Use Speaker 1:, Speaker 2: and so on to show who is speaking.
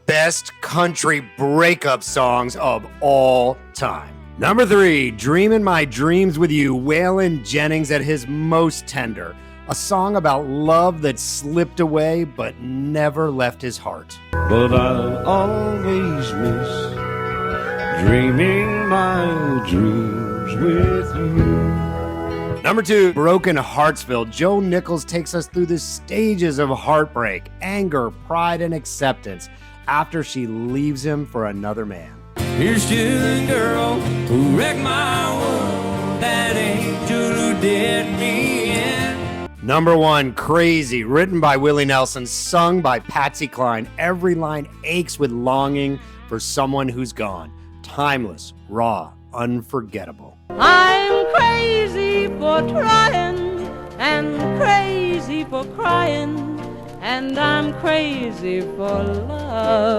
Speaker 1: best country breakup songs of all time. Number 3, Dreamin' My Dreams with You, Waylon Jennings at his most tender. A song about love that slipped away but never left his heart.
Speaker 2: But I'll always miss dreaming my dreams with you.
Speaker 1: Number 2, Broken Heartsville. Joe Nichols takes us through the stages of heartbreak, anger, pride, and acceptance after she leaves him for another man.
Speaker 3: Here's to the girl who wrecked my world, that angel who did me in.
Speaker 1: Number 1, Crazy, written by Willie Nelson, sung by Patsy Cline. Every line aches with longing for someone who's gone. Timeless, raw, unforgettable.
Speaker 4: I'm crazy for trying and crazy for crying, and I'm crazy for love.